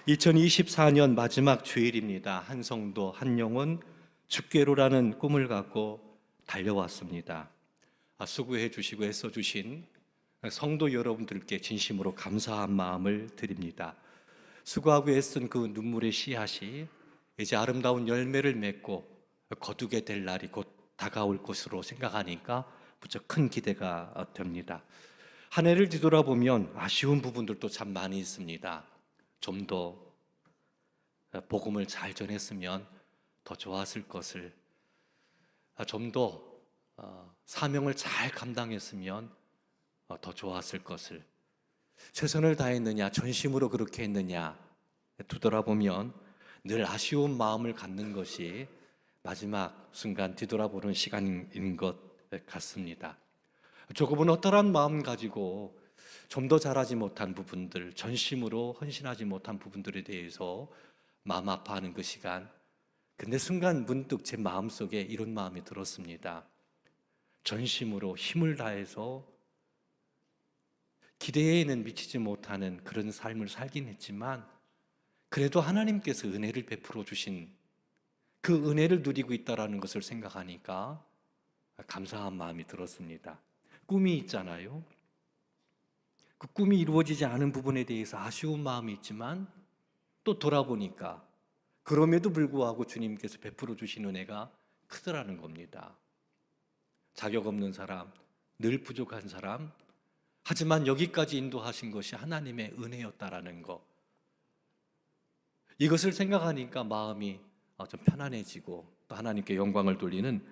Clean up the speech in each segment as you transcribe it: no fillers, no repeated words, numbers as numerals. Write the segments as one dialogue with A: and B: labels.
A: 2024년 마지막 주일입니다. 한 성도, 한 영혼, 주께로라는 꿈을 갖고 달려왔습니다. 수고해 주시고 애써 주신 성도 여러분들께 진심으로 감사한 마음을 드립니다. 수고하고 애쓴 그 눈물의 씨앗이 이제 아름다운 열매를 맺고 거두게 될 날이 곧 다가올 것으로 생각하니까 무척 큰 기대가 됩니다. 한 해를 뒤돌아보면 아쉬운 부분들도 참 많이 있습니다. 좀 더 복음을 잘 전했으면 더 좋았을 것을, 좀 더 사명을 잘 감당했으면 더 좋았을 것을, 최선을 다했느냐, 전심으로 그렇게 했느냐 뒤돌아보면 늘 아쉬운 마음을 갖는 것이 마지막 순간 뒤돌아보는 시간인 것 같습니다. 조금은 어떠한 마음 가지고 좀 더 잘하지 못한 부분들, 전심으로 헌신하지 못한 부분들에 대해서 마음 아파하는 그 시간. 근데 순간 문득 제 마음속에 이런 마음이 들었습니다. 전심으로 힘을 다해서 기대에는 미치지 못하는 그런 삶을 살긴 했지만 그래도 하나님께서 은혜를 베풀어 주신 그 은혜를 누리고 있다는 것을 생각하니까 감사한 마음이 들었습니다. 꿈이 있잖아요. 그 꿈이 이루어지지 않은 부분에 대해서 아쉬운 마음이 있지만 또 돌아보니까 그럼에도 불구하고 주님께서 베풀어 주신 은혜가 크더라는 겁니다. 자격 없는 사람, 늘 부족한 사람, 하지만 여기까지 인도하신 것이 하나님의 은혜였다라는 것, 이것을 생각하니까 마음이 좀 편안해지고 또 하나님께 영광을 돌리는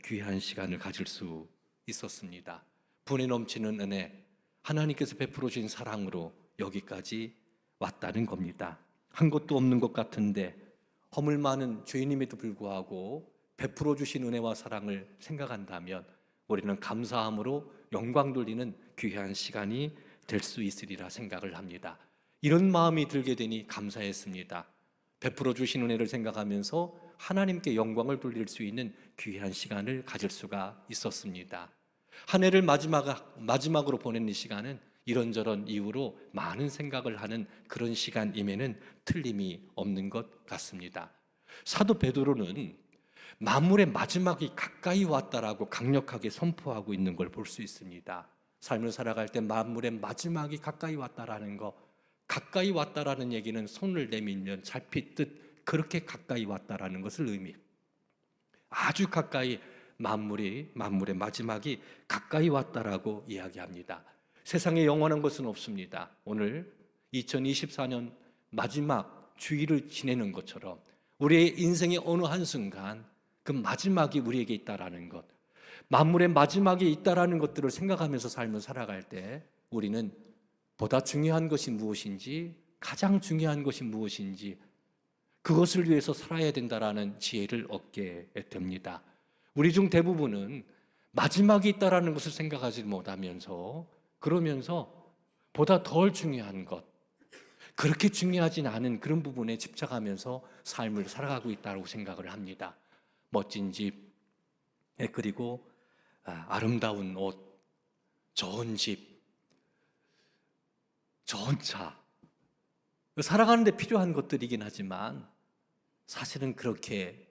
A: 귀한 시간을 가질 수 있었습니다. 분에 넘치는 은혜, 하나님께서 베풀어 주신 사랑으로 여기까지 왔다는 겁니다. 한 것도 없는 것 같은데 허물 많은 죄인임에도 불구하고 베풀어 주신 은혜와 사랑을 생각한다면 우리는 감사함으로 영광 돌리는 귀한 시간이 될 수 있으리라 생각을 합니다. 이런 마음이 들게 되니 감사했습니다. 베풀어 주신 은혜를 생각하면서 하나님께 영광을 돌릴 수 있는 귀한 시간을 가질 수가 있었습니다. 한 해를 마지막으로 보낸 이 시간은 이런저런 이유로 많은 생각을 하는 그런 시간임에는 틀림이 없는 것 같습니다. 사도 베드로는 만물의 마지막이 가까이 왔다라고 강력하게 선포하고 있는 걸 볼 수 있습니다. 삶을 살아갈 때 만물의 마지막이 가까이 왔다라는 거, 가까이 왔다라는 얘기는 손을 내밀면 잡힐 듯 그렇게 가까이 왔다라는 것을 아주 가까이 만물의 마지막이 가까이 왔다라고 이야기합니다. 세상에 영원한 것은 없습니다. 오늘 2024년 마지막 주일을 지내는 것처럼 우리의 인생의 어느 한순간 그 마지막이 우리에게 있다라는 것, 만물의 마지막이 있다라는 것들을 생각하면서 삶을 살아갈 때 우리는 보다 중요한 것이 무엇인지, 가장 중요한 것이 무엇인지 그것을 위해서 살아야 된다라는 지혜를 얻게 됩니다. 우리 중 대부분은 마지막이 있다라는 것을 생각하지 못하면서 그러면서 보다 덜 중요한 것, 그렇게 중요하진 않은 그런 부분에 집착하면서 삶을 살아가고 있다고 생각을 합니다. 멋진 집, 그리고 아름다운 옷, 좋은 집, 좋은 차, 살아가는 데 필요한 것들이긴 하지만 사실은 그렇게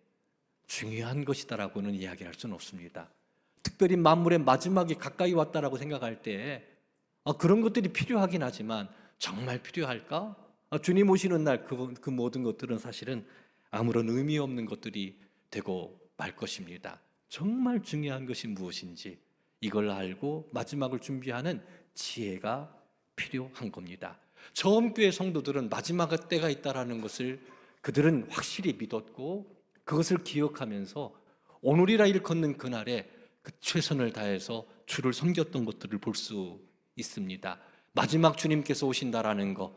A: 중요한 것이다라고는 이야기할 수는 없습니다. 특별히 만물의 마지막이 가까이 왔다라고 생각할 때 그런 것들이 필요하긴 하지만 정말 필요할까? 주님 오시는 날 그 모든 것들은 사실은 아무런 의미 없는 것들이 되고 말 것입니다. 정말 중요한 것이 무엇인지 이걸 알고 마지막을 준비하는 지혜가 필요한 겁니다. 처음 교회 성도들은 마지막 때가 있다라는 것을 그들은 확실히 믿었고 그것을 기억하면서 오늘이라 일컫는 그날에 그 최선을 다해서 주를 섬겼던 것들을 볼 수 있습니다. 마지막 주님께서 오신다라는 것,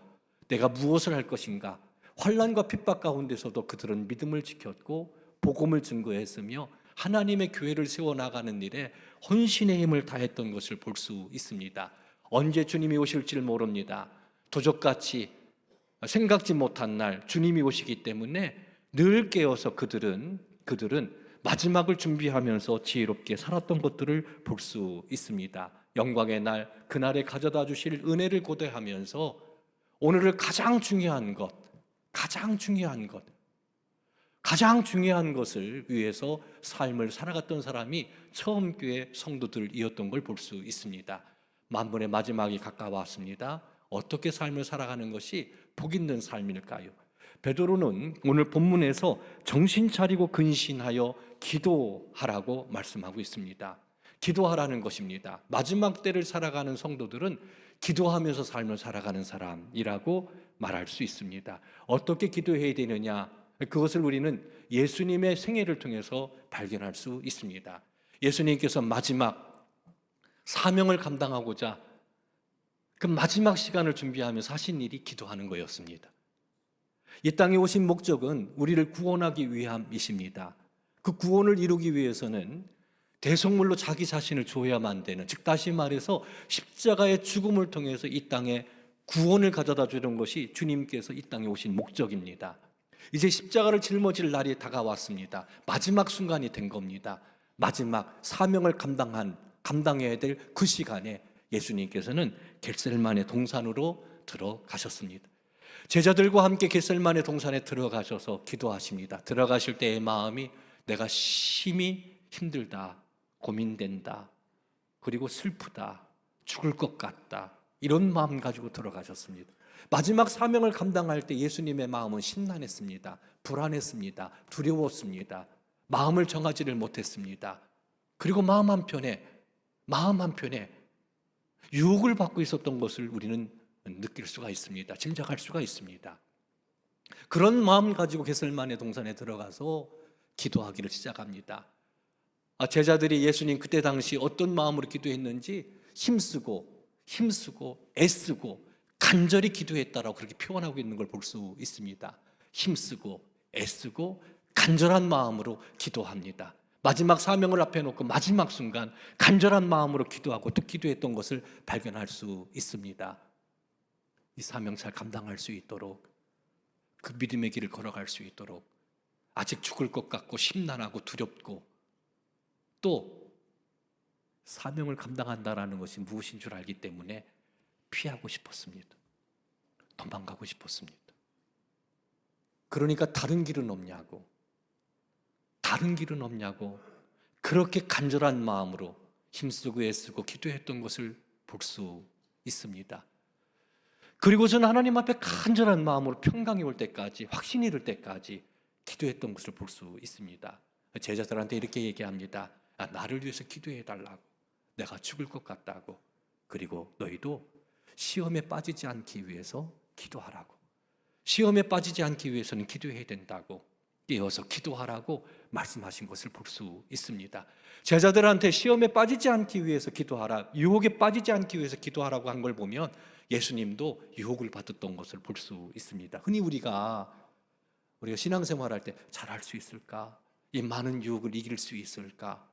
A: 내가 무엇을 할 것인가, 환난과 핍박 가운데서도 그들은 믿음을 지켰고 복음을 증거했으며 하나님의 교회를 세워나가는 일에 헌신의 힘을 다했던 것을 볼 수 있습니다. 언제 주님이 오실지 모릅니다. 도적같이 생각지 못한 날 주님이 오시기 때문에 늘 깨어서 그들은 마지막을 준비하면서 지혜롭게 살았던 것들을 볼 수 있습니다. 영광의 날, 그날에 가져다 주실 은혜를 고대하면서 오늘을 가장 중요한 것, 가장 중요한 것, 가장 중요한 것을 위해서 삶을 살아갔던 사람이 처음 교회 성도들이었던 걸 볼 수 있습니다. 만분의 마지막이 가까웠습니다. 어떻게 삶을 살아가는 것이 복 있는 삶일까요? 베드로는 오늘 본문에서 정신 차리고 근신하여 기도하라고 말씀하고 있습니다. 기도하라는 것입니다. 마지막 때를 살아가는 성도들은 기도하면서 삶을 살아가는 사람이라고 말할 수 있습니다. 어떻게 기도해야 되느냐? 그것을 우리는 예수님의 생애를 통해서 발견할 수 있습니다. 예수님께서 마지막 사명을 감당하고자 그 마지막 시간을 준비하면서 하신 일이 기도하는 거였습니다. 이 땅에 오신 목적은 우리를 구원하기 위함이십니다. 그 구원을 이루기 위해서는 대속물로 자기 자신을 줘야만 되는, 즉 다시 말해서 십자가의 죽음을 통해서 이 땅에 구원을 가져다 주는 것이 주님께서 이 땅에 오신 목적입니다. 이제 십자가를 짊어질 날이 다가왔습니다. 마지막 순간이 된 겁니다. 마지막 사명을 감당해야 될 그 시간에 예수님께서는 겟셀만의 동산으로 들어가셨습니다. 제자들과 함께 겟셀만의 동산에 들어가셔서 기도하십니다. 들어가실 때의 마음이 내가 심히 힘들다, 고민된다, 그리고 슬프다, 죽을 것 같다, 이런 마음 가지고 들어가셨습니다. 마지막 사명을 감당할 때 예수님의 마음은 심란했습니다. 불안했습니다. 두려웠습니다. 마음을 정하지를 못했습니다. 그리고 마음 한편에 유혹을 받고 있었던 것을 우리는 느낄 수가 있습니다. 짐작할 수가 있습니다. 그런 마음 가지고 겟셀만의 동산에 들어가서 기도하기를 시작합니다. 제자들이 예수님 그때 당시 어떤 마음으로 기도했는지 힘쓰고 애쓰고 간절히 기도했다라고 그렇게 표현하고 있는 걸 볼 수 있습니다. 힘쓰고 애쓰고 간절한 마음으로 기도합니다. 마지막 사명을 앞에 놓고 마지막 순간 간절한 마음으로 기도하고 또 기도했던 것을 발견할 수 있습니다. 이 사명 잘 감당할 수 있도록, 그 믿음의 길을 걸어갈 수 있도록, 아직 죽을 것 같고 심란하고 두렵고 또 사명을 감당한다라는 것이 무엇인 줄 알기 때문에 피하고 싶었습니다. 도망가고 싶었습니다. 그러니까 다른 길은 없냐고 그렇게 간절한 마음으로 힘쓰고 애쓰고 기도했던 것을 볼 수 있습니다. 그리고서는 하나님 앞에 간절한 마음으로 평강이 올 때까지, 확신이 들 때까지 기도했던 것을 볼 수 있습니다. 제자들한테 이렇게 얘기합니다. 나를 위해서 기도해 달라고, 내가 죽을 것 같다고, 그리고 너희도 시험에 빠지지 않기 위해서 기도하라고, 시험에 빠지지 않기 위해서는 기도해야 된다고 이어서 기도하라고 말씀하신 것을 볼 수 있습니다. 제자들한테 시험에 빠지지 않기 위해서 기도하라, 유혹에 빠지지 않기 위해서 기도하라고 한 걸 보면 예수님도 유혹을 받았던 것을 볼 수 있습니다. 흔히 우리가 신앙생활할 때 잘할 수 있을까? 이 많은 유혹을 이길 수 있을까?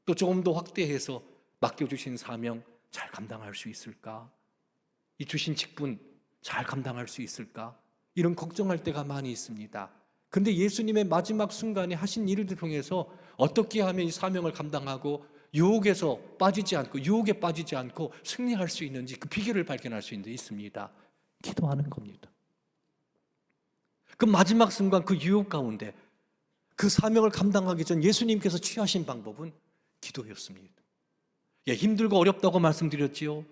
A: 또 조금 더 확대해서 맡겨주신 사명 잘 감당할 수 있을까? 이 주신 직분 잘 감당할 수 있을까? 이런 걱정할 때가 많이 있습니다. 그런데 예수님의 마지막 순간에 하신 일을 통해서 어떻게 하면 이 사명을 감당하고 유혹에 빠지지 않고 승리할 수 있는지 그 비결을 발견할 수 있는 데 있습니다. 기도하는 겁니다. 그 마지막 순간 그 유혹 가운데 그 사명을 감당하기 전 예수님께서 취하신 방법은 기도였습니다. 힘들고 어렵다고 말씀드렸지요.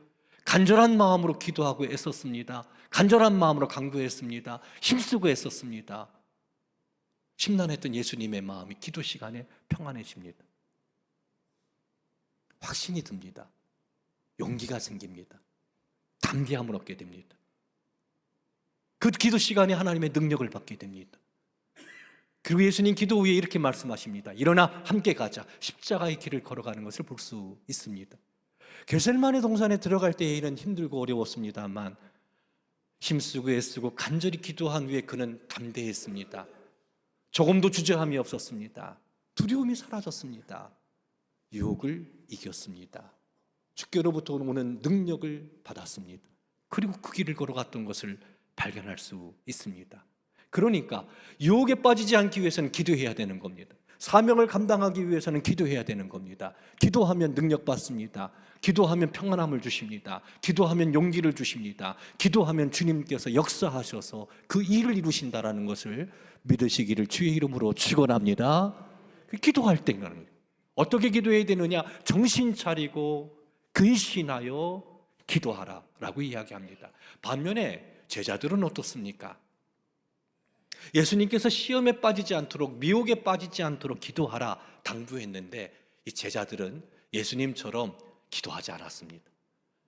A: 간절한 마음으로 기도하고 애썼습니다. 간절한 마음으로 강구했습니다. 힘쓰고 애썼습니다. 심란했던 예수님의 마음이 기도 시간에 평안해집니다. 확신이 듭니다. 용기가 생깁니다. 담대함을 얻게 됩니다. 그 기도 시간에 하나님의 능력을 받게 됩니다. 그리고 예수님 기도 후에 이렇게 말씀하십니다. 일어나 함께 가자. 십자가의 길을 걸어가는 것을 볼 수 있습니다. 겟셀만의 동산에 들어갈 때의 일은 힘들고 어려웠습니다만 힘쓰고 애쓰고 간절히 기도한 후에 그는 담대했습니다. 조금도 주저함이 없었습니다. 두려움이 사라졌습니다. 유혹을 이겼습니다. 주께로부터 오는 능력을 받았습니다. 그리고 그 길을 걸어갔던 것을 발견할 수 있습니다. 그러니까 유혹에 빠지지 않기 위해서는 기도해야 되는 겁니다. 사명을 감당하기 위해서는 기도해야 되는 겁니다. 기도하면 능력 받습니다. 기도하면 평안함을 주십니다. 기도하면 용기를 주십니다. 기도하면 주님께서 역사하셔서 그 일을 이루신다라는 것을 믿으시기를 주의 이름으로 축원합니다. 기도할 때는 어떻게 기도해야 되느냐? 정신 차리고 근신하여 기도하라라고 이야기합니다. 반면에 제자들은 어떻습니까? 예수님께서 시험에 빠지지 않도록, 미혹에 빠지지 않도록 기도하라 당부했는데 이 제자들은 예수님처럼 기도하지 않았습니다.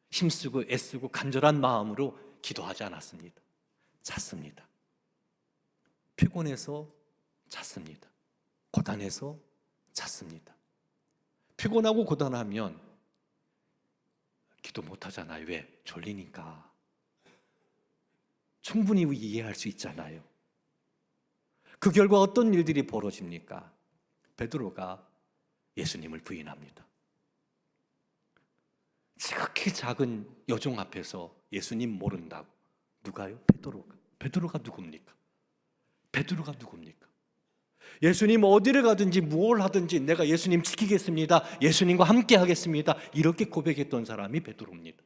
A: 힘쓰고 애쓰고 간절한 마음으로 기도하지 않았습니다. 잤습니다. 피곤해서 잤습니다. 고단해서 잤습니다. 피곤하고 고단하면 기도 못하잖아요. 왜? 졸리니까. 충분히 이해할 수 있잖아요. 그 결과 어떤 일들이 벌어집니까? 베드로가 예수님을 부인합니다. 지극히 작은 여종 앞에서 예수님 모른다고. 누가요? 베드로가. 베드로가 누굽니까? 베드로가 누굽니까? 예수님 어디를 가든지 무엇을 하든지 내가 예수님 지키겠습니다. 예수님과 함께 하겠습니다. 이렇게 고백했던 사람이 베드로입니다.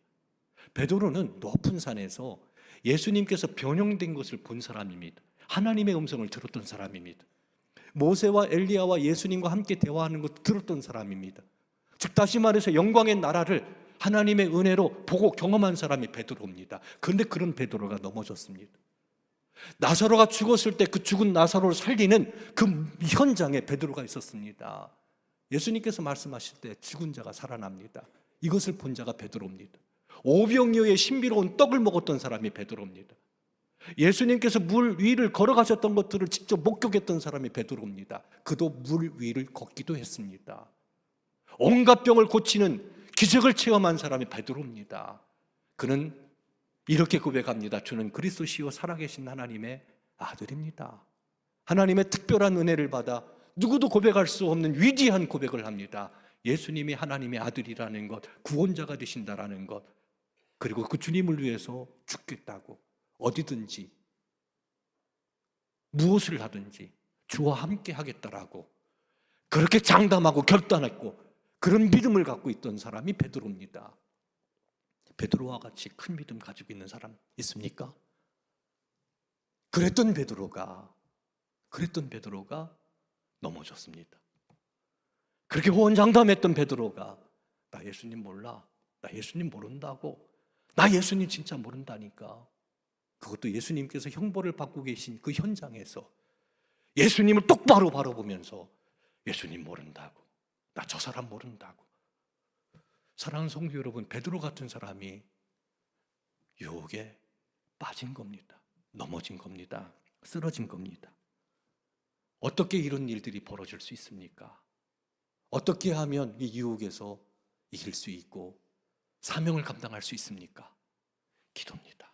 A: 베드로는 높은 산에서 예수님께서 변형된 것을 본 사람입니다. 하나님의 음성을 들었던 사람입니다. 모세와 엘리야와 예수님과 함께 대화하는 것을 들었던 사람입니다. 즉 다시 말해서 영광의 나라를 하나님의 은혜로 보고 경험한 사람이 베드로입니다. 그런데 그런 베드로가 넘어졌습니다. 나사로가 죽었을 때 그 죽은 나사로를 살리는 그 현장에 베드로가 있었습니다. 예수님께서 말씀하실 때 죽은 자가 살아납니다. 이것을 본 자가 베드로입니다. 오병이어의 신비로운 떡을 먹었던 사람이 베드로입니다. 예수님께서 물 위를 걸어가셨던 것들을 직접 목격했던 사람이 베드로입니다. 그도 물 위를 걷기도 했습니다. 온갖 병을 고치는 기적을 체험한 사람이 베드로입니다. 그는 이렇게 고백합니다. 주는 그리스도시요 살아계신 하나님의 아들입니다. 하나님의 특별한 은혜를 받아 누구도 고백할 수 없는 위대한 고백을 합니다. 예수님이 하나님의 아들이라는 것, 구원자가 되신다라는 것, 그리고 그 주님을 위해서 죽겠다고, 어디든지 무엇을 하든지 주와 함께 하겠다라고 그렇게 장담하고 결단했고 그런 믿음을 갖고 있던 사람이 베드로입니다. 베드로와 같이 큰 믿음 가지고 있는 사람 있습니까? 그랬던 베드로가 넘어졌습니다. 그렇게 호언장담했던 베드로가 나 예수님 몰라, 나 예수님 모른다고, 나 예수님 진짜 모른다니까. 그것도 예수님께서 형벌을 받고 계신 그 현장에서 예수님을 똑바로 바라보면서 예수님 모른다고, 나 저 사람 모른다고. 사랑하는 성도 여러분, 베드로 같은 사람이 유혹에 빠진 겁니다. 넘어진 겁니다. 쓰러진 겁니다. 어떻게 이런 일들이 벌어질 수 있습니까? 어떻게 하면 이 유혹에서 이길 수 있고 사명을 감당할 수 있습니까? 기도입니다.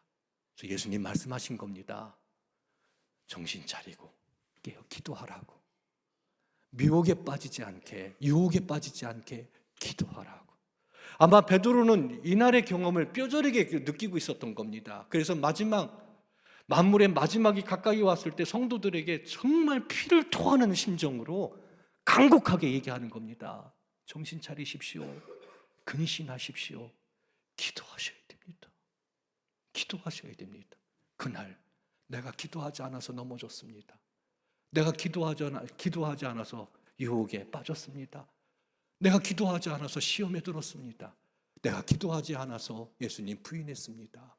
A: 그래서 예수님 말씀하신 겁니다. 정신 차리고 깨어 기도하라고. 미혹에 빠지지 않게, 유혹에 빠지지 않게 기도하라고. 아마 베드로는 이날의 경험을 뼈저리게 느끼고 있었던 겁니다. 그래서 만물의 마지막이 가까이 왔을 때 성도들에게 정말 피를 토하는 심정으로 간곡하게 얘기하는 겁니다. 정신 차리십시오. 근신하십시오. 기도하셔야 됩니다. 기도하셔야 됩니다. 그날 내가 기도하지 않아서 넘어졌습니다. 내가 기도하지 않아서 유혹에 빠졌습니다. 내가 기도하지 않아서 시험에 들었습니다. 내가 기도하지 않아서 예수님 부인했습니다.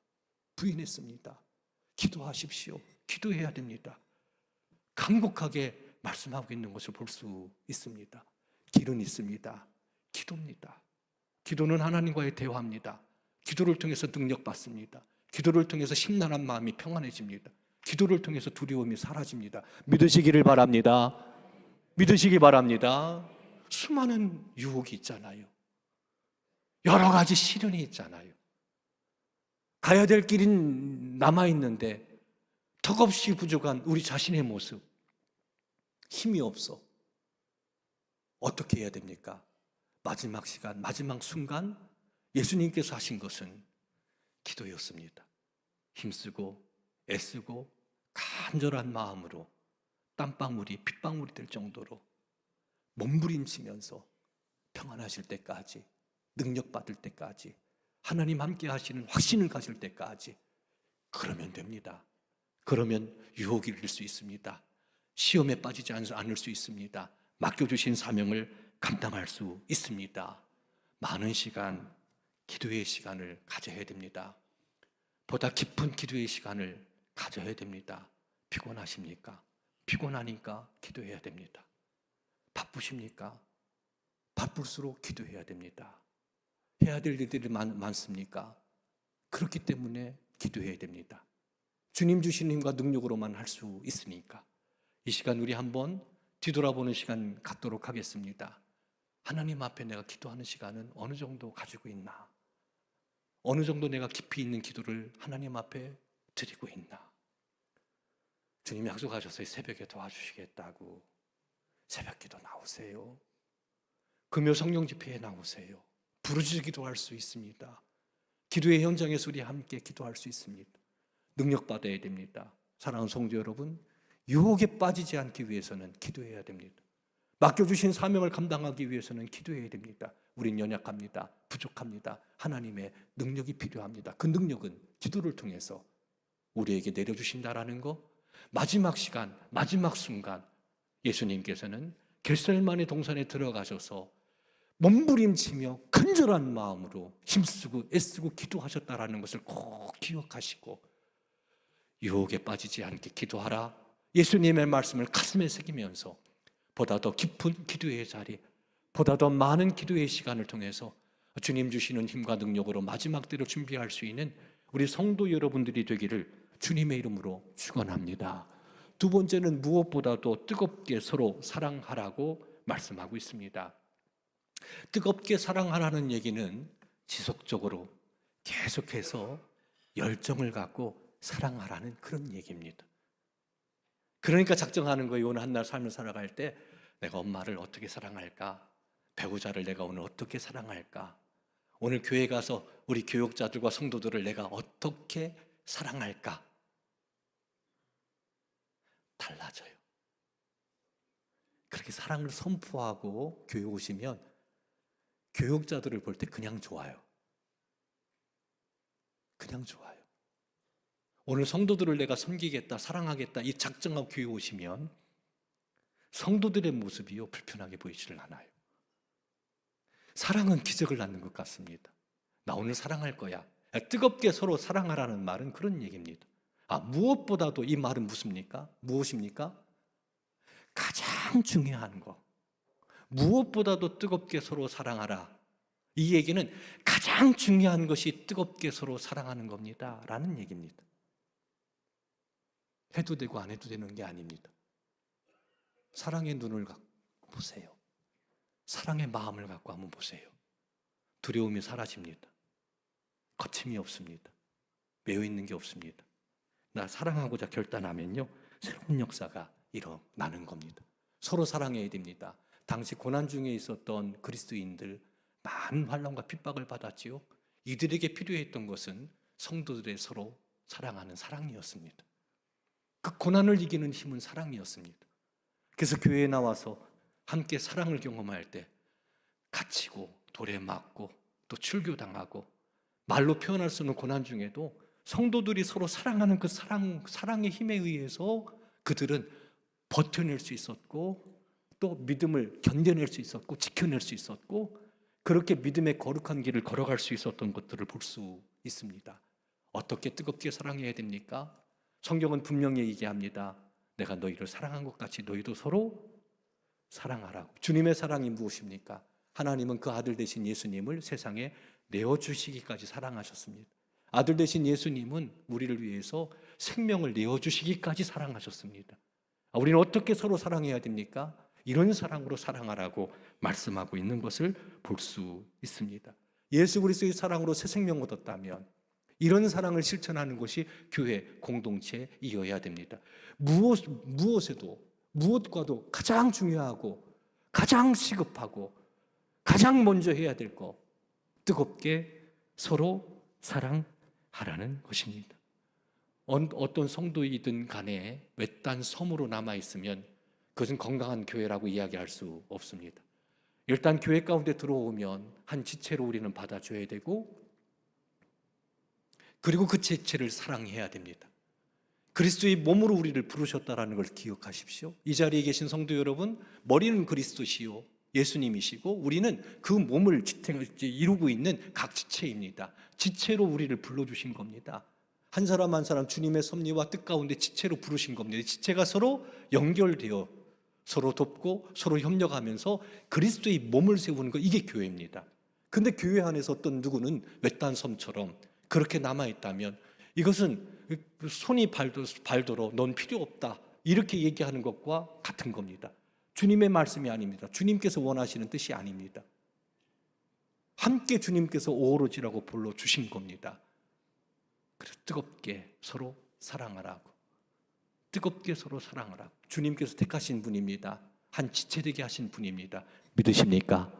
A: 기도하십시오. 기도해야 됩니다. 간곡하게 말씀하고 있는 것을 볼 수 있습니다. 길은 있습니다. 기도입니다. 기도는 하나님과의 대화입니다. 기도를 통해서 능력받습니다. 기도를 통해서 심란한 마음이 평안해집니다. 기도를 통해서 두려움이 사라집니다. 믿으시기를 바랍니다. 믿으시기 바랍니다. 수많은 유혹이 있잖아요. 여러 가지 시련이 있잖아요. 가야 될 길은 남아있는데 턱없이 부족한 우리 자신의 모습, 힘이 없어. 어떻게 해야 됩니까? 마지막 시간, 마지막 순간 예수님께서 하신 것은 기도였습니다. 힘쓰고 애쓰고 간절한 마음으로 땀방울이 핏방울이 될 정도로 몸부림치면서 평안하실 때까지, 능력 받을 때까지, 하나님 함께 하시는 확신을 가질 때까지 그러면 됩니다. 그러면 유혹이 이길 수 있습니다. 시험에 빠지지 않을 수 있습니다. 맡겨주신 사명을 감당할 수 있습니다. 많은 시간, 기도의 시간을 가져야 됩니다. 보다 깊은 기도의 시간을 가져야 됩니다. 피곤하십니까? 피곤하니까 기도해야 됩니다. 바쁘십니까? 바쁠수록 기도해야 됩니다. 해야 될 일들이 많습니까? 그렇기 때문에 기도해야 됩니다. 주님 주신 힘과 능력으로만 할 수 있으니까. 이 시간 우리 한번 뒤돌아보는 시간 갖도록 하겠습니다. 하나님 앞에 내가 기도하는 시간은 어느 정도 가지고 있나? 어느 정도 내가 깊이 있는 기도를 하나님 앞에 드리고 있나? 주님 약속하셨어요. 새벽에 도와주시겠다고. 새벽 기도 나오세요. 금요 성령 집회에 나오세요. 부르짖어 기도할 수 있습니다. 기도의 현장에서 우리 함께 기도할 수 있습니다. 능력 받아야 됩니다. 사랑하는 성도 여러분, 유혹에 빠지지 않기 위해서는 기도해야 됩니다. 맡겨주신 사명을 감당하기 위해서는 기도해야 됩니다. 우린 연약합니다. 부족합니다. 하나님의 능력이 필요합니다. 그 능력은 기도를 통해서 우리에게 내려주신다라는 거, 마지막 시간, 마지막 순간 예수님께서는 겟세마네 동산에 들어가셔서 몸부림치며 간절한 마음으로 힘쓰고 애쓰고 기도하셨다라는 것을 꼭 기억하시고, 유혹에 빠지지 않게 기도하라, 예수님의 말씀을 가슴에 새기면서 보다 더 깊은 기도의 자리, 보다 더 많은 기도의 시간을 통해서 주님 주시는 힘과 능력으로 마지막 때를 준비할 수 있는 우리 성도 여러분들이 되기를 주님의 이름으로 축원합니다. 두 번째는 무엇보다도 뜨겁게 서로 사랑하라고 말씀하고 있습니다. 뜨겁게 사랑하라는 얘기는 지속적으로 계속해서 열정을 갖고 사랑하라는 그런 얘기입니다. 그러니까 작정하는 거예요. 오늘 한날 삶을 살아갈 때 내가 엄마를 어떻게 사랑할까? 배우자를 내가 오늘 어떻게 사랑할까? 오늘 교회 가서 우리 교육자들과 성도들을 내가 어떻게 사랑할까? 달라져요. 그렇게 사랑을 선포하고 교회 오시면 교육자들을 볼 때 그냥 좋아요. 그냥 좋아요. 오늘 성도들을 내가 섬기겠다, 사랑하겠다, 이 작정하고 교회 오시면 성도들의 모습이요 불편하게 보이지를 않아요. 사랑은 기적을 낳는 것 같습니다. 나 오늘 사랑할 거야. 뜨겁게 서로 사랑하라는 말은 그런 얘기입니다. 무엇보다도 이 말은 무엇입니까? 가장 중요한 거. 무엇보다도 뜨겁게 서로 사랑하라. 이 얘기는 가장 중요한 것이 뜨겁게 서로 사랑하는 겁니다 라는 얘기입니다. 해도 되고 안 해도 되는 게 아닙니다. 사랑의 눈을 갖고 보세요. 사랑의 마음을 갖고 한번 보세요. 두려움이 사라집니다. 거침이 없습니다. 매여 있는 게 없습니다. 나 사랑하고자 결단하면요 새로운 역사가 일어나는 겁니다. 서로 사랑해야 됩니다. 당시 고난 중에 있었던 그리스도인들 많은 환난과 핍박을 받았지요. 이들에게 필요했던 것은 성도들의 서로 사랑하는 사랑이었습니다. 그 고난을 이기는 힘은 사랑이었습니다. 그래서 교회에 나와서 함께 사랑을 경험할 때 갇히고 돌에 맞고 또 출교당하고 말로 표현할 수 없는 고난 중에도 성도들이 서로 사랑하는 그 사랑의 힘에 의해서 그들은 버텨낼 수 있었고 또 믿음을 견뎌낼 수 있었고 지켜낼 수 있었고 그렇게 믿음의 거룩한 길을 걸어갈 수 있었던 것들을 볼 수 있습니다. 어떻게 뜨겁게 사랑해야 됩니까? 성경은 분명히 얘기합니다. 내가 너희를 사랑한 것 같이 너희도 서로 사랑하라고. 주님의 사랑이 무엇입니까? 하나님은 그 아들 되신 예수님을 세상에 내어주시기까지 사랑하셨습니다. 아들 되신 예수님은 우리를 위해서 생명을 내어주시기까지 사랑하셨습니다. 우리는 어떻게 서로 사랑해야 됩니까? 이런 사랑으로 사랑하라고 말씀하고 있는 것을 볼 수 있습니다. 예수 그리스도의 사랑으로 새 생명 얻었다면 이런 사랑을 실천하는 것이 교회 공동체이어야 됩니다. 무엇과도 가장 중요하고 가장 시급하고 가장 먼저 해야 될 것, 뜨겁게 서로 사랑하라는 것입니다. 어떤 성도이든 간에 외딴 섬으로 남아있으면 그것은 건강한 교회라고 이야기할 수 없습니다. 일단 교회 가운데 들어오면 한 지체로 우리는 받아줘야 되고, 그리고 그 지체를 사랑해야 됩니다. 그리스도의 몸으로 우리를 부르셨다는 걸 기억하십시오. 이 자리에 계신 성도 여러분, 머리는 그리스도시요 예수님이시고 우리는 그 몸을 이루고 있는 각 지체입니다. 지체로 우리를 불러주신 겁니다. 한 사람 한 사람 주님의 섭리와 뜻 가운데 지체로 부르신 겁니다. 지체가 서로 연결되어 서로 돕고 서로 협력하면서 그리스도의 몸을 세우는 것, 이게 교회입니다. 근데 교회 안에서 어떤 누구는 외딴 섬처럼 그렇게 남아있다면 이것은 손이 발도록 넌 필요 없다 이렇게 얘기하는 것과 같은 겁니다. 주님의 말씀이 아닙니다. 주님께서 원하시는 뜻이 아닙니다. 함께 주님께서 오로지라고 불러주신 겁니다. 그래서 뜨겁게 서로 사랑하라고, 뜨겁게 서로 사랑하라고. 주님께서 택하신 분입니다. 한 지체되게 하신 분입니다. 믿으십니까?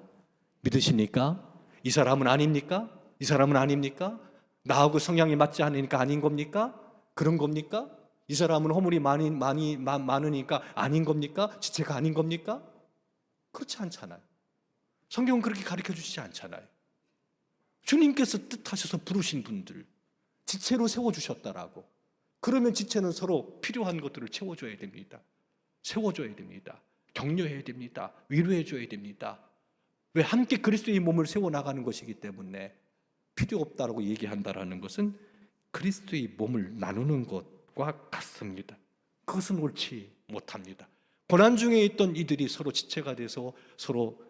A: 믿으십니까? 이 사람은 아닙니까? 이 사람은 아닙니까? 나하고 성향이 맞지 않으니까 아닌 겁니까? 그런 겁니까? 이 사람은 허물이 많으니까 아닌 겁니까? 지체가 아닌 겁니까? 그렇지 않잖아요. 성경은 그렇게 가르쳐 주시지 않잖아요. 주님께서 뜻하셔서 부르신 분들 지체로 세워주셨다라고. 그러면 지체는 서로 필요한 것들을 채워줘야 됩니다. 세워줘야 됩니다. 격려해야 됩니다. 위로해줘야 됩니다. 왜? 함께 그리스도의 몸을 세워나가는 것이기 때문에. 필요 없다라고 얘기한다라는 것은 그리스도의 몸을 나누는 것과 같습니다. 그것은 옳지 못합니다. 고난 중에 있던 이들이 서로 지체가 돼서 서로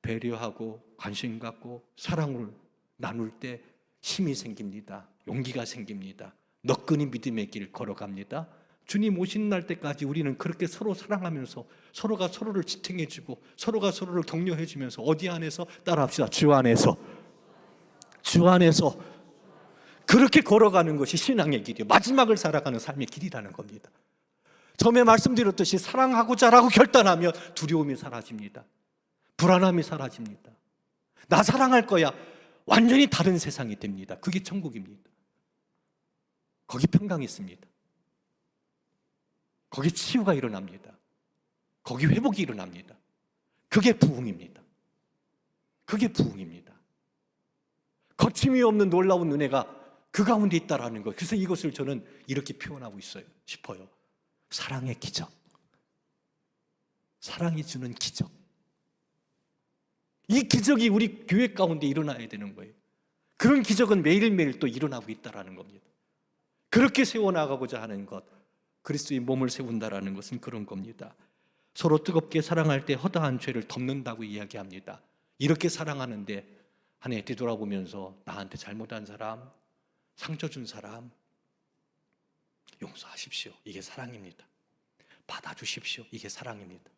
A: 배려하고 관심 갖고 사랑을 나눌 때 힘이 생깁니다. 용기가 생깁니다. 너끈히 믿음의 길 걸어갑니다. 주님 오시는 날 때까지 우리는 그렇게 서로 사랑하면서 서로가 서로를 지탱해주고 서로가 서로를 격려해주면서 어디 안에서 따라합시다. 주 안에서 그렇게 걸어가는 것이 신앙의 길이에요. 마지막을 살아가는 삶의 길이라는 겁니다. 처음에 말씀드렸듯이 사랑하고자라고 결단하면 두려움이 사라집니다. 불안함이 사라집니다. 나 사랑할 거야. 완전히 다른 세상이 됩니다. 그게 천국입니다. 거기 평강이 있습니다. 거기 치유가 일어납니다. 거기 회복이 일어납니다. 그게 부흥입니다. 그게 부흥입니다. 거침이 없는 놀라운 은혜가 그 가운데 있다라는 것. 그래서 이것을 저는 이렇게 표현하고 싶어요. 사랑의 기적. 사랑이 주는 기적. 이 기적이 우리 교회 가운데 일어나야 되는 거예요. 그런 기적은 매일매일 또 일어나고 있다라는 겁니다. 그렇게 세워나가고자 하는 것, 그리스도의 몸을 세운다라는 것은 그런 겁니다. 서로 뜨겁게 사랑할 때 허다한 죄를 덮는다고 이야기합니다. 이렇게 사랑하는데 한 해 뒤돌아보면서 나한테 잘못한 사람, 상처 준 사람 용서하십시오. 이게 사랑입니다. 받아주십시오. 이게 사랑입니다.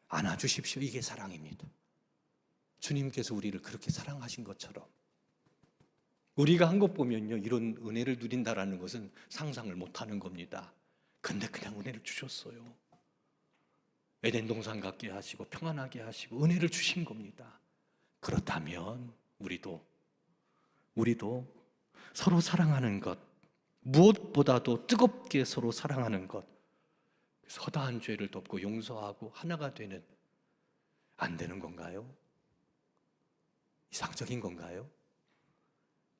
A: 안아주십시오. 이게 사랑입니다. 주님께서 우리를 그렇게 사랑하신 것처럼 우리가 한 것 보면요, 이런 은혜를 누린다라는 것은 상상을 못하는 겁니다. 근데 그냥 은혜를 주셨어요. 에덴 동산 같게 하시고 평안하게 하시고 은혜를 주신 겁니다. 그렇다면 우리도 서로 사랑하는 것, 무엇보다도 뜨겁게 서로 사랑하는 것, 허다한 죄를 덮고 용서하고 하나가 되는, 안 되는 건가요? 이상적인 건가요?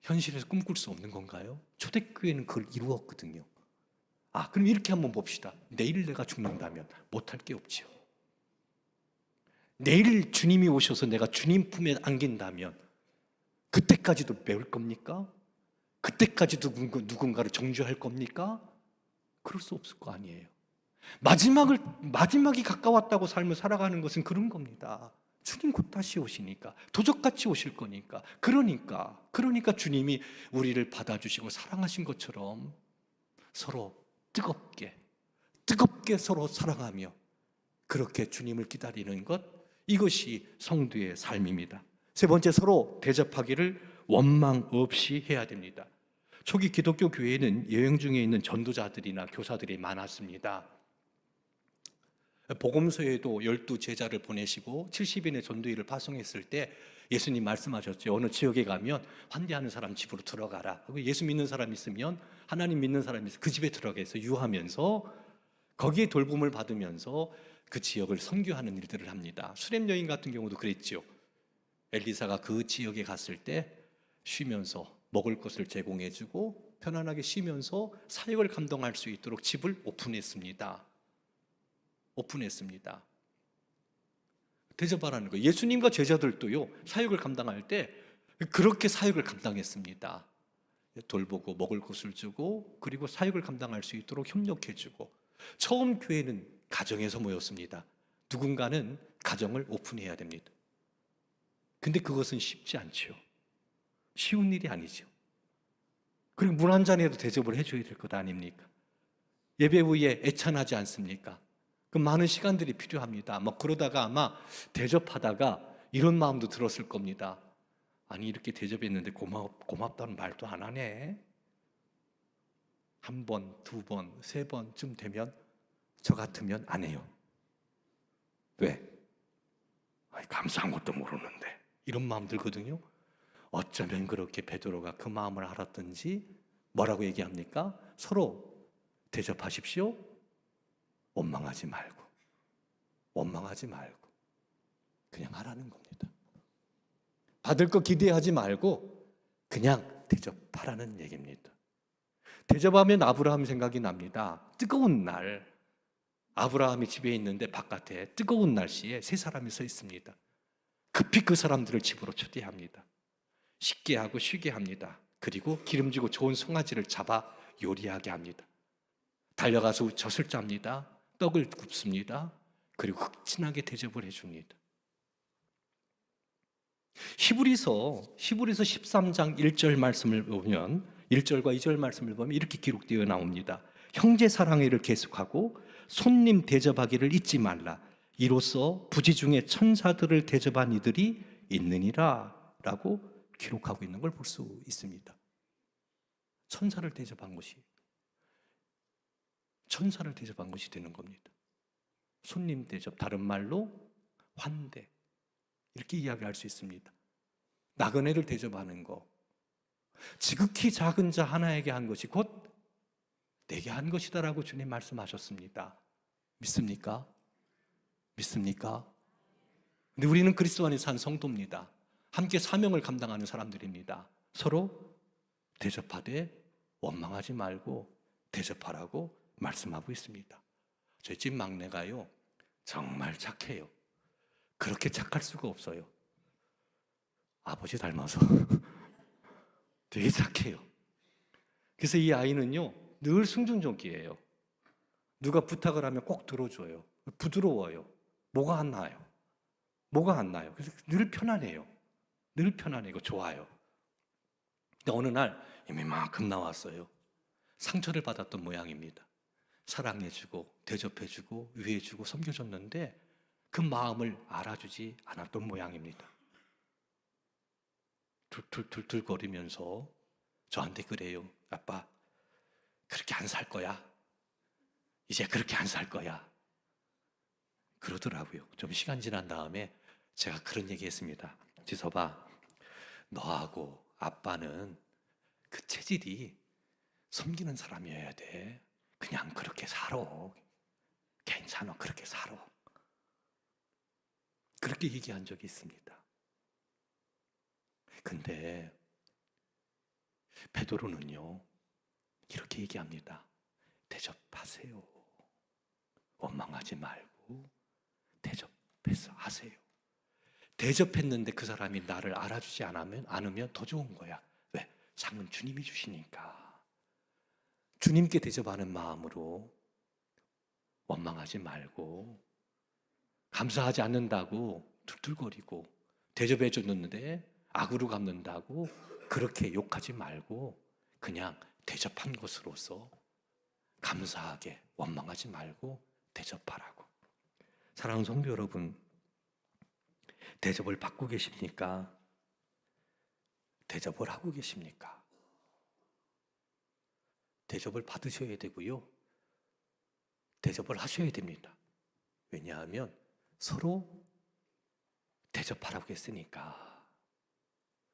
A: 현실에서 꿈꿀 수 없는 건가요? 초대교회는 그걸 이루었거든요. 그럼 이렇게 한번 봅시다. 내일 내가 죽는다면 못할 게 없지요. 내일 주님이 오셔서 내가 주님 품에 안긴다면 그때까지도 배울 겁니까? 그때까지도 누군가를 정죄할 겁니까? 그럴 수 없을 거 아니에요. 마지막이 가까웠다고 삶을 살아가는 것은 그런 겁니다. 주님 곧 다시 오시니까, 도적같이 오실 거니까. 그러니까 주님이 우리를 받아주시고 사랑하신 것처럼 서로 뜨겁게 서로 사랑하며 그렇게 주님을 기다리는 것, 이것이 성도의 삶입니다. 세 번째, 서로 대접하기를 원망 없이 해야 됩니다. 초기 기독교 교회에는 여행 중에 있는 전도자들이나 교사들이 많았습니다. 복음서에도 12제자를 보내시고 70인의 전도일을 파송했을 때 예수님 말씀하셨죠. 어느 지역에 가면 환대하는 사람 집으로 들어가라. 예수 믿는 사람 있으면, 하나님 믿는 사람이 있으면 그 집에 들어가서 유하면서 거기에 돌봄을 받으면서 그 지역을 선교하는 일들을 합니다. 수렙 여인 같은 경우도 그랬지요. 엘리사가 그 지역에 갔을 때 쉬면서 먹을 것을 제공해주고 편안하게 쉬면서 사역을 감당할 수 있도록 집을 오픈했습니다. 대접하라는 거예요. 예수님과 제자들도요, 사역을 감당할 때 그렇게 사역을 감당했습니다. 돌보고 먹을 것을 주고, 그리고 사역을 감당할 수 있도록 협력해주고. 처음 교회는 가정에서 모였습니다. 누군가는 가정을 오픈해야 됩니다. 근데 그것은 쉽지 않죠. 쉬운 일이 아니죠. 그리고 물 한 잔에도 대접을 해줘야 될 것 아닙니까? 예배 후에 애찬하지 않습니까? 그 많은 시간들이 필요합니다. 그러다가 아마 대접하다가 이런 마음도 들었을 겁니다. 아니, 이렇게 대접했는데 고맙다는 말도 안 하네. 한 번, 두 번, 세 번쯤 되면 저 같으면 안 해요. 왜? 아니, 감사한 것도 모르는데. 이런 마음 들거든요. 어쩌면 그렇게 베드로가 그 마음을 알았든지 뭐라고 얘기합니까? 서로 대접하십시오. 원망하지 말고 그냥 하라는 겁니다. 받을 거 기대하지 말고 그냥 대접하라는 얘기입니다. 대접하면 아브라함 생각이 납니다. 뜨거운 날, 아브라함이 집에 있는데 바깥에 뜨거운 날씨에 세 사람이 서 있습니다. 급히 그 사람들을 집으로 초대합니다. 식게 하고 쉬게 합니다. 그리고 기름지고 좋은 송아지를 잡아 요리하게 합니다. 달려가서 젖을 짭니다. 떡을 굽습니다. 그리고 극진하게 대접을 해줍니다. 히브리서 13장 1절 말씀을 보면, 1절과 2절 말씀을 보면 이렇게 기록되어 나옵니다. 형제 사랑회를 계속하고 손님 대접하기를 잊지 말라. 이로써 부지 중에 천사들을 대접한 이들이 있느니라 라고 기록하고 있는 걸 볼 수 있습니다. 천사를 대접한 것이 되는 겁니다. 손님 대접, 다른 말로 환대, 이렇게 이야기할 수 있습니다. 나그네를 대접하는 거, 지극히 작은 자 하나에게 한 것이 곧 내게 한 것이다라고 주님 말씀하셨습니다. 믿습니까? 근데 우리는 그리스도 안에 산 성도입니다. 함께 사명을 감당하는 사람들입니다. 서로 대접하되 원망하지 말고 대접하라고 말씀하고 있습니다. 저희 집 막내가요, 정말 착해요. 그렇게 착할 수가 없어요. 아버지 닮아서 되게 착해요. 그래서 이 아이는요, 늘 승준족이에요. 누가 부탁을 하면 꼭 들어줘요. 부드러워요. 뭐가 안 나요. 그래서 늘 편안해요. 좋아요. 근데 어느 날 이만큼 나왔어요. 상처를 받았던 모양입니다. 사랑해주고 대접해주고 위해주고 섬겨줬는데 그 마음을 알아주지 않았던 모양입니다. 툴툴툴툴거리면서 저한테 그래요. 아빠, 그렇게 안 살 거야. 이제 그렇게 안 살 거야. 그러더라고요. 좀 시간 지난 다음에 제가 그런 얘기 했습니다. 지서봐, 너하고 아빠는 그 체질이 섬기는 사람이어야 돼. 그냥 그렇게 살아. 괜찮아, 그렇게 살아. 그렇게 얘기한 적이 있습니다. 근데 베드로는요, 이렇게 얘기합니다. 대접하세요. 원망하지 말고 대접해서 하세요. 대접했는데 그 사람이 나를 알아주지 않으면 더 좋은 거야. 왜? 상은 주님이 주시니까. 주님께 대접하는 마음으로 원망하지 말고, 감사하지 않는다고 툴툴거리고, 대접해 줬는데 악으로 갚는다고 그렇게 욕하지 말고 그냥 대접한 것으로서 감사하게, 원망하지 말고 대접하라고. 사랑하는 성도 여러분, 대접을 받고 계십니까? 대접을 하고 계십니까? 대접을 받으셔야 되고요, 대접을 하셔야 됩니다. 왜냐하면 서로 대접하라고 했으니까.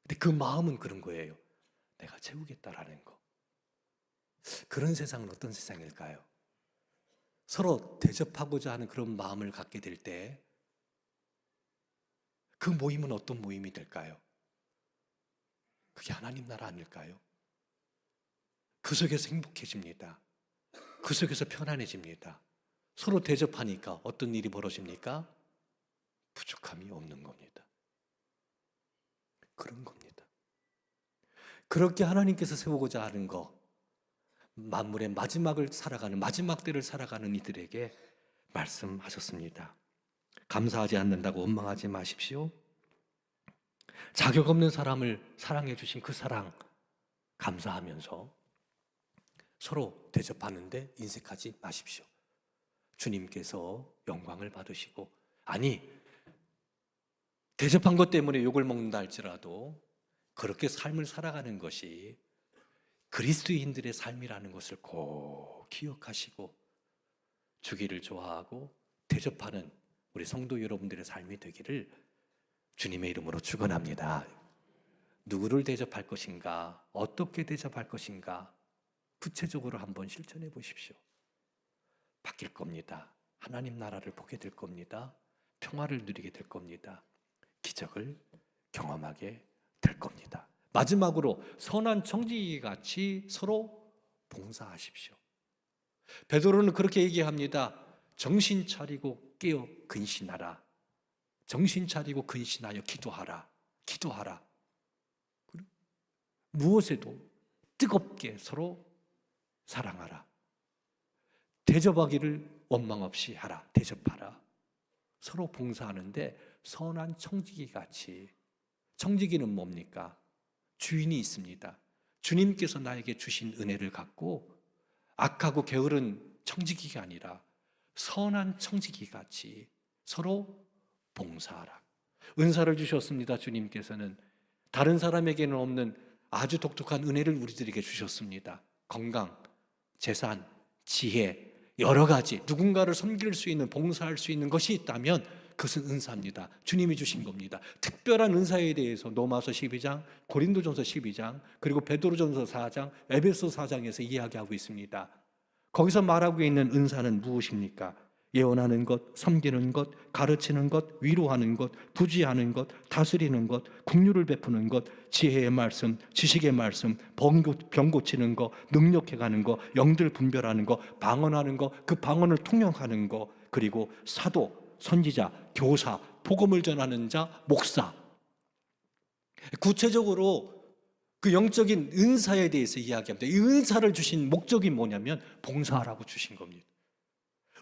A: 근데 그 마음은 그런 거예요. 내가 채우겠다라는 거. 그런 세상은 어떤 세상일까요? 서로 대접하고자 하는 그런 마음을 갖게 될 때 그 모임은 어떤 모임이 될까요? 그게 하나님 나라 아닐까요? 그 속에서 행복해집니다. 그 속에서 편안해집니다. 서로 대접하니까 어떤 일이 벌어집니까? 부족함이 없는 겁니다. 그런 겁니다. 그렇게 하나님께서 세우고자 하는 거, 만물의 마지막을 살아가는, 마지막 때를 살아가는 이들에게 말씀하셨습니다. 감사하지 않는다고 원망하지 마십시오. 자격 없는 사람을 사랑해 주신 그 사랑 감사하면서 서로 대접하는데 인색하지 마십시오. 주님께서 영광을 받으시고, 아니 대접한 것 때문에 욕을 먹는다 할지라도 그렇게 삶을 살아가는 것이 그리스도인들의 삶이라는 것을 꼭 기억하시고 주기를 좋아하고 대접하는 우리 성도 여러분들의 삶이 되기를 주님의 이름으로 축원합니다. 누구를 대접할 것인가, 어떻게 대접할 것인가 구체적으로 한번 실천해 보십시오. 바뀔 겁니다. 하나님 나라를 보게 될 겁니다. 평화를 누리게 될 겁니다. 기적을 경험하게 될 겁니다. 마지막으로 선한 청지기 같이 서로 봉사하십시오. 베드로는 그렇게 얘기합니다. 정신 차리고 깨어 근신하라. 정신 차리고 근신하여 기도하라. 기도하라. 무엇에도 뜨겁게 서로 사랑하라. 대접하기를 원망 없이 하라. 대접하라. 서로 봉사하는데 선한 청지기 같이. 청지기는 뭡니까? 주인이 있습니다. 주님께서 나에게 주신 은혜를 갖고 악하고 게으른 청지기가 아니라 선한 청지기 같이 서로 봉사하라. 은사를 주셨습니다. 주님께서는 다른 사람에게는 없는 아주 독특한 은혜를 우리들에게 주셨습니다. 건강, 재산, 지혜, 여러 가지 누군가를 섬길 수 있는, 봉사할 수 있는 것이 있다면 그것은 은사입니다. 주님이 주신 겁니다. 특별한 은사에 대해서 로마서 12장, 고린도전서 12장, 그리고 베드로전서 4장, 에베소 4장에서 이야기하고 있습니다. 거기서 말하고 있는 은사는 무엇입니까? 예언하는 것, 섬기는 것, 가르치는 것, 위로하는 것, 부지하는 것, 다스리는 것, 긍휼을 베푸는 것, 지혜의 말씀, 지식의 말씀, 병 고치는 것, 능력해가는 것, 영들 분별하는 것, 방언하는 것, 그 방언을 통역하는 것, 그리고 사도, 선지자, 교사, 복음을 전하는 자, 목사. 구체적으로 그 영적인 은사에 대해서 이야기합니다. 이 은사를 주신 목적이 뭐냐면 봉사하라고 주신 겁니다.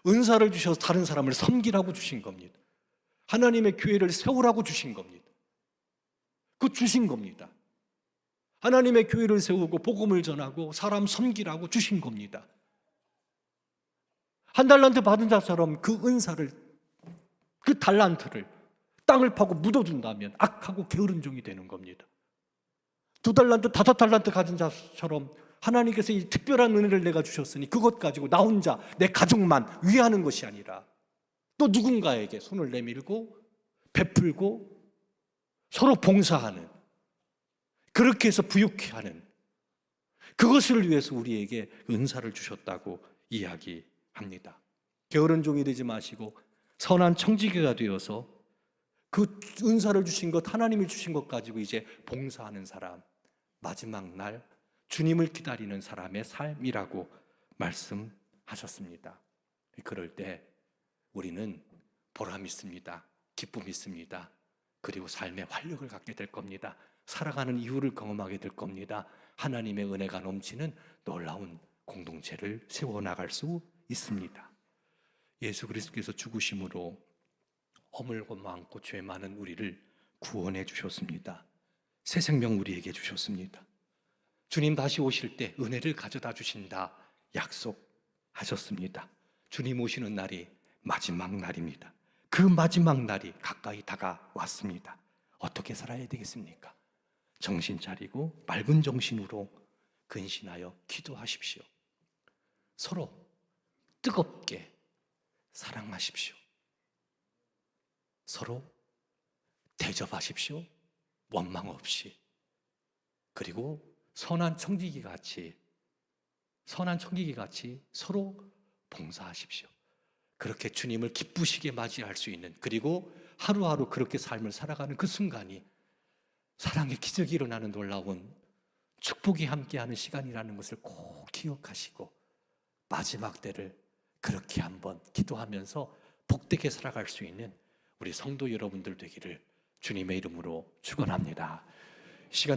A: 은사를 주셔서 다른 사람을 섬기라고 주신 겁니다. 하나님의 교회를 세우라고 주신 겁니다. 그 주신 겁니다. 하나님의 교회를 세우고 복음을 전하고 사람 섬기라고 주신 겁니다. 한 달란트 받은 자처럼 그 은사를, 그 달란트를 땅을 파고 묻어둔다면 악하고 게으른 종이 되는 겁니다. 2달란트, 5달란트 가진 자처럼 하나님께서 이 특별한 은혜를 내가 주셨으니 그것 가지고 나 혼자 내 가족만 위하는 것이 아니라 또 누군가에게 손을 내밀고 베풀고 서로 봉사하는, 그렇게 해서 부유케 하는, 그것을 위해서 우리에게 은사를 주셨다고 이야기합니다. 게으른 종이 되지 마시고 선한 청지기가 되어서 그 은사를 주신 것, 하나님이 주신 것 가지고 이제 봉사하는 사람, 마지막 날 주님을 기다리는 사람의 삶이라고 말씀하셨습니다. 그럴 때 우리는 보람 있습니다. 기쁨 있습니다. 그리고 삶의 활력을 갖게 될 겁니다. 살아가는 이유를 경험하게 될 겁니다. 하나님의 은혜가 넘치는 놀라운 공동체를 세워나갈 수 있습니다. 예수 그리스도께서 죽으심으로 허물고 많고 죄 많은 우리를 구원해 주셨습니다. 새 생명 우리에게 주셨습니다. 주님 다시 오실 때 은혜를 가져다 주신다 약속하셨습니다. 주님 오시는 날이 마지막 날입니다. 그 마지막 날이 가까이 다가왔습니다. 어떻게 살아야 되겠습니까? 정신 차리고 맑은 정신으로 근신하여 기도하십시오. 서로 뜨겁게 사랑하십시오. 서로 대접하십시오. 원망 없이. 그리고 선한 청지기 같이 서로 봉사하십시오. 그렇게 주님을 기쁘시게 맞이할 수 있는, 그리고 하루하루 그렇게 삶을 살아가는 그 순간이 사랑의 기적이 일어나는 놀라운 축복이 함께하는 시간이라는 것을 꼭 기억하시고 마지막 때를 그렇게 한번 기도하면서 복되게 살아갈 수 있는 우리 성도 여러분들 되기를 주님의 이름으로 축원합니다. 시간